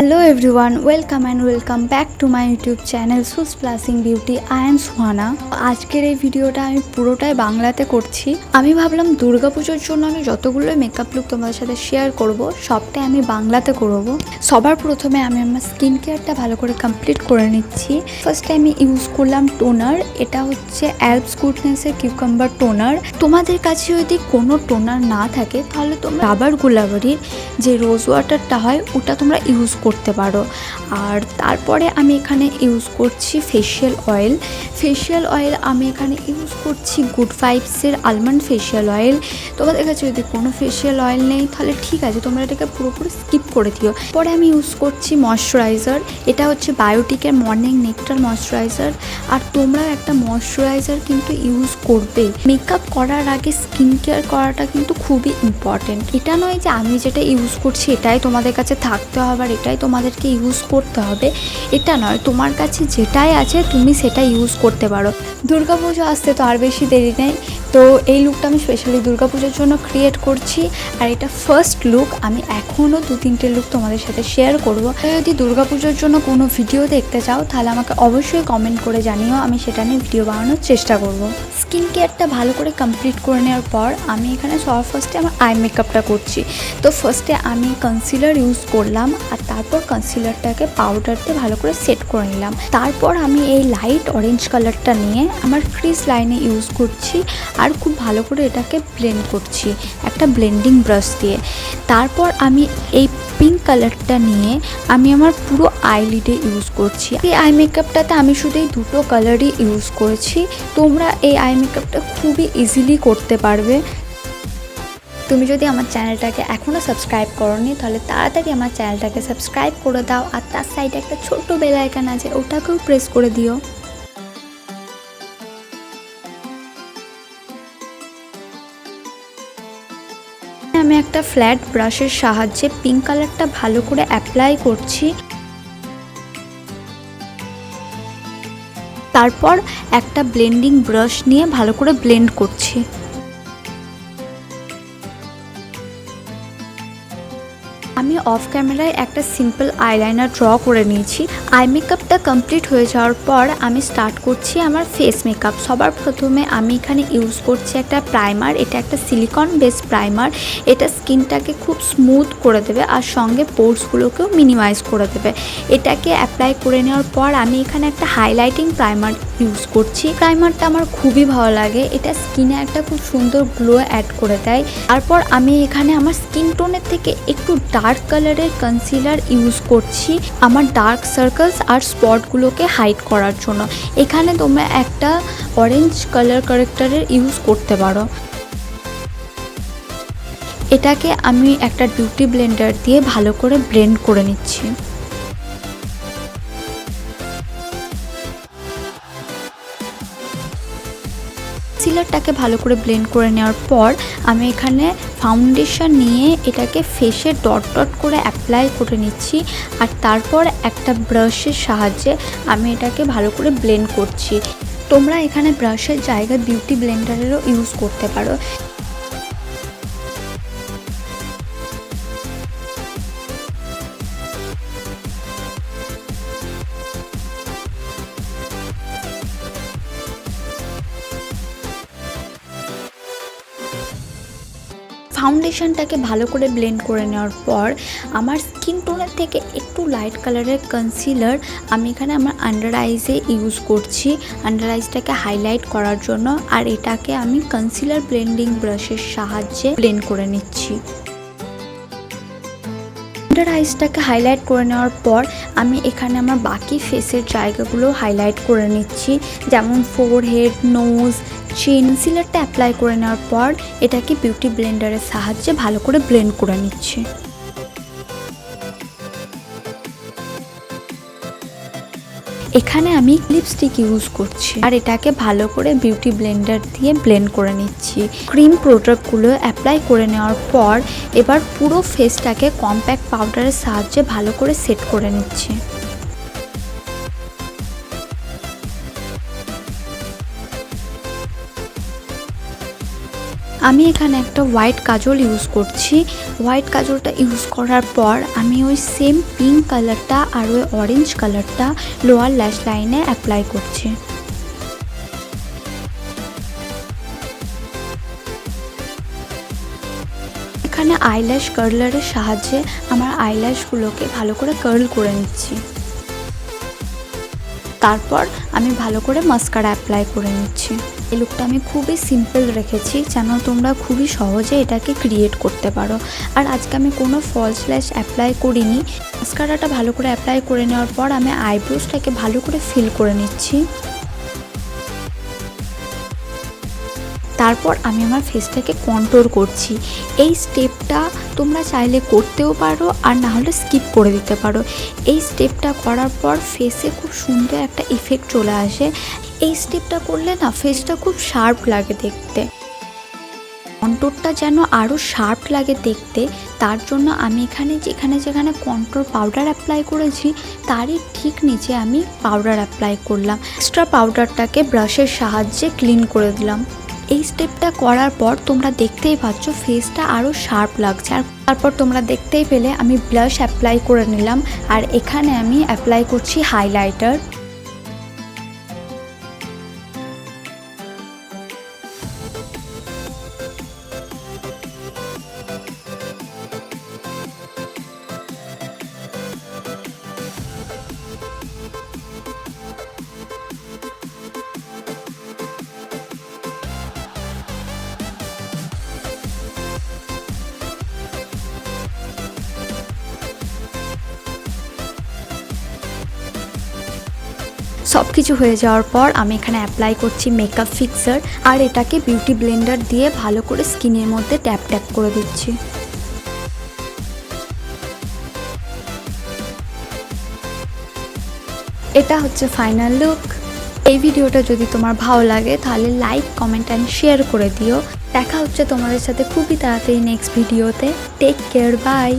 Hello everyone, welcome and welcome back to my YouTube channel Sus Plusing Beauty. I am Suhana. আজকের এই ভিডিওটা আমি পুরোটাই বাংলাতে করছি। আমি ভাবলাম দুর্গা পুজোর জন্য আমি যতগুলো মেকআপ লুক তোমাদের সাথে শেয়ার করব সবটাই আমি বাংলাতে করব। সবার প্রথমে আমি আমার স্কিন কেয়ারটা ভালো করে কমপ্লিট করে নিচ্ছি। ফার্স্টে আমি ইউজ করলাম টোনার। এটা হচ্ছে অ্যালপস গুডনেসের কিউকাম্বার টোনার। তোমাদের কাছে যদি কোনো টোনার না থাকে তাহলে তোমরা রাবার গুলাবারির যে রোজ ওয়াটারটা হয় ওটা তোমরা ইউজ করতে পারো। আর তারপরে আমি এখানে ইউজ করছি ফেশিয়াল অয়েল। আমি এখানে ইউজ করছি গুড ভাইবসের আলমন্ড ফেশিয়াল অয়েল। তোমাদের কাছে যদি কোনো ফেশিয়াল অয়েল নেই তাহলে ঠিক আছে, তোমরা এটাকে পুরোপুরি স্কিপ করে দিও। পরে আমি ইউজ করছি ময়শ্চারাইজার। এটা হচ্ছে বায়োটিকের মর্নিং নেকটার ময়শ্চারাইজার। আর তোমরা একটা ময়শ্চারাইজার কিন্তু ইউজ করবে। মেকআপ করার আগে স্কিন কেয়ার করাটা কিন্তু খুবই ইম্পর্টেন্ট। এটা নয় যে আমি যেটা ইউজ করছি এটাই তোমাদের কাছে থাকতে হবে আর এটাই তোমাদেরকে ইউজ করতে হবে, এটা নয়। তোমার কাছে যেটাই আছে তুমি সেটা ইউজ করতে পারো। দুর্গাপুজো আসতে তো আর বেশি দেরি নেই, তো এই লুকটা আমি স্পেশালি দুর্গাপুজোর জন্য ক্রিয়েট করছি। আর এটা ফার্স্ট লুক, আমি এখনও 2-3টে লুক তোমাদের সাথে শেয়ার করব। যদি দুর্গাপুজোর জন্য কোনো ভিডিও দেখতে চাও তাহলে আমাকে অবশ্যই কমেন্ট করে জানিও, আমি সেটা নিয়ে ভিডিও বানানোর চেষ্টা করব। স্কিন কেয়ারটা ভালো করে কমপ্লিট করে নেওয়ার পর আমি এখানে সবার ফার্স্টে আমার আই মেকআপটা করছি। তো ফার্স্টে আমি কনসিলার ইউজ করলাম আর তারপর কনসিলারটাকে পাউডার দিয়ে ভালো করে সেট করে নিলাম। তারপর আমি এই লাইট অরেঞ্জ কালারটা নিয়ে আমার ক্রিজ লাইনে ইউজ করছি আর খুব ভালো করে এটাকে ব্লেন্ড করছি একটা ব্লেন্ডিং ব্রাশ দিয়ে। তারপর আমি এই পিঙ্ক কালারটা নিয়ে আমি আমার পুরো আইলিডে ইউজ করছি। এই আই মেকআপটাতে আমি শুধু এই দুটো কালারই ইউজ করেছি। তোমরা এই আই মেকআপটা খুবই ইজিলি করতে পারবে। তুমি যদি আমার চ্যানেলটাকে এখনও সাবস্ক্রাইব করোনি তাহলে তাড়াতাড়ি আমার চ্যানেলটাকে সাবস্ক্রাইব করে দাও আর তার সাইডে একটা ছোট্ট বেল আইকন আছে, ওটাকেও প্রেস করে দিও। আমি একটা ফ্ল্যাট ব্রাশের সাহায্যে পিঙ্ক কালারটা ভালো করে অ্যাপ্লাই করছি। তারপর একটা ব্লেন্ডিং ব্রাশ নিয়ে ভালো করে ব্লেন্ড করছি। আমি অফ ক্যামেরায় একটা সিম্পল আইলাইনার ড্র করে নিয়েছি। আই মেকআপটা কমপ্লিট হয়ে যাওয়ার পর আমি স্টার্ট করছি আমার ফেস মেকআপ। সবার প্রথমে আমি এখানে ইউজ করছি একটা প্রাইমার। এটা একটা সিলিকন বেস প্রাইমার। এটা স্কিনটাকে খুব স্মুথ করে দেবে আর সঙ্গে পোর্সগুলোকেও মিনিমাইজ করে দেবে। এটাকে অ্যাপ্লাই করে নেওয়ার পর আমি এখানে একটা হাইলাইটিং প্রাইমার ইউজ করছি। প্রাইমারটা আমার খুবই ভালো লাগে, এটা স্কিনে একটা খুব সুন্দর গ্লো অ্যাড করে দেয়। তারপর আমি এখানে আমার স্কিন টোনের থেকে একটু ডার্ক কালারের কনসিলার ইউজ করছি আমার ডার্ক সার্কেলস আর স্পটগুলোকে হাইড করার জন্য। এখানে তোমরা একটা অরেঞ্জ কালার কারেক্টারের ইউজ করতে পারো। এটাকে আমি একটা বিউটি ব্লেন্ডার দিয়ে ভালো করে ব্লেন্ড করে নিচ্ছি। কনসিলারটাকে ভালো করে ব্লেন্ড করে নেওয়ার পর আমি এখানে ফাউন্ডেশন নিয়ে এটাকে ফেসে ডট ডট করে অ্যাপ্লাই করে নিচ্ছি। আর তারপর একটা ব্রাশের সাহায্যে আমি এটাকে ভালো করে ব্লেন্ড করছি। তোমরা এখানে ব্রাশের জায়গায় বিউটি ব্লেন্ডারেরও ইউজ করতে পারো। ফাউন্ডেশনটাকে ভালো করে ব্লেন্ড করে নেওয়ার পর আমার স্কিন টোনের থেকে একটু লাইট কালারের কনসিলার আমি এখানে আমার আন্ডার আইজে ইউজ করছি আন্ডার আইজটাকে হাইলাইট করার জন্য। আর এটাকে আমি কনসিলার ব্লেন্ডিং ব্রাশের সাহায্যে ব্লেন্ড করে নিচ্ছি। আন্ডার আইজটাকে হাইলাইট করে নেওয়ার পর আমি এখানে আমার বাকি ফেসের জায়গাগুলো হাইলাইট করে নিচ্ছি, যেমন ফোরহেড, নোজ, চিন। কনসিলারটা অ্যাপ্লাই করে নেওয়ার পর এটাকে বিউটি ব্লেন্ডারের সাহায্যে ভালো করে ব্লেন্ড করে নিচ্ছি। এখানে আমি লিপস্টিক ইউজ করছি আর এটাকে ভালো করে বিউটি ব্লেন্ডার দিয়ে ব্লেন্ড করে নিচ্ছি। ক্রিম প্রোডাক্টগুলো অ্যাপ্লাই করে নেওয়ার পর এবার পুরো ফেসটাকে কম্প্যাক্ট পাউডারের সাহায্যে ভালো করে সেট করে নিচ্ছি। আমি এখানে একটা হোয়াইট কাজল ইউজ করছি। হোয়াইট কাজলটা ইউজ করার পর আমি ওই সেম পিঙ্ক কালারটা আর ওই অরেঞ্জ কালারটা লোয়ার ল্যাশ লাইনে অ্যাপ্লাই করছি। এখানে আইল্যাশ কার্লারের সাহায্যে আমার আইল্যাশগুলোকে ভালো করে কার্ল করে নিচ্ছি। তারপর আমি ভালো করে মাস্কারা অ্যাপ্লাই করে নিচ্ছি। এই লুকটা আমি খুবই সিম্পল রেখেছি যেন তোমরা খুবই সহজে এটাকে ক্রিয়েট করতে পারো। আর আজকে আমি কোনো ফলস ল্যাশ অ্যাপ্লাই করিনি। মাস্কারাটা ভালো করে অ্যাপ্লাই করে নেওয়ার পর আমি আইব্রোসটাকে ভালো করে ফিল করে নিচ্ছি। তারপর আমি আমার ফেসটাকে কন্ট্রোল করছি। এই স্টেপটা তোমরা চাইলে করতেও পারো আর না হলে স্কিপ করে দিতে পারো। এই স্টেপটা করার পর ফেসে খুব সুন্দর একটা ইফেক্ট চলে আসে। এই স্টেপটা করলে না ফেসটা খুব শার্প লাগে দেখতে। কন্ট্রোরটা যেন আরও শার্প লাগে দেখতে, তার জন্য আমি এখানে যেখানে যেখানে কন্ট্রোর পাউডার অ্যাপ্লাই করেছি তারই ঠিক নিচে আমি পাউডার অ্যাপ্লাই করলাম। এক্সট্রা পাউডারটাকে ব্রাশের সাহায্যে ক্লিন করে দিলাম। এই স্টেপটা করার পর তোমরা দেখতেই পাচ্ছ ফেসটা আরও শার্প লাগছে। আর তারপর তোমরা দেখতেই পেলে আমি ব্লাশ অ্যাপ্লাই করে নিলাম আর এখানে আমি অ্যাপ্লাই করছি হাইলাইটার। সব কিছু হয়ে যাওয়ার পর আমি এখানে অ্যাপ্লাই করছি মেকআপ ফিক্সার আর এটাকে বিউটি ব্লেন্ডার দিয়ে ভালো করে স্কিনের মধ্যে ট্যাপ ট্যাপ করে দিচ্ছি। এটা হচ্ছে ফাইনাল লুক। এই ভিডিওটা যদি তোমার ভালো লাগে তাহলে লাইক, কমেন্ট অ্যান্ড শেয়ার করে দিও। দেখা হচ্ছে তোমাদের সাথে খুবই তাড়াতাড়ি নেক্সট ভিডিওতে। Take care, by.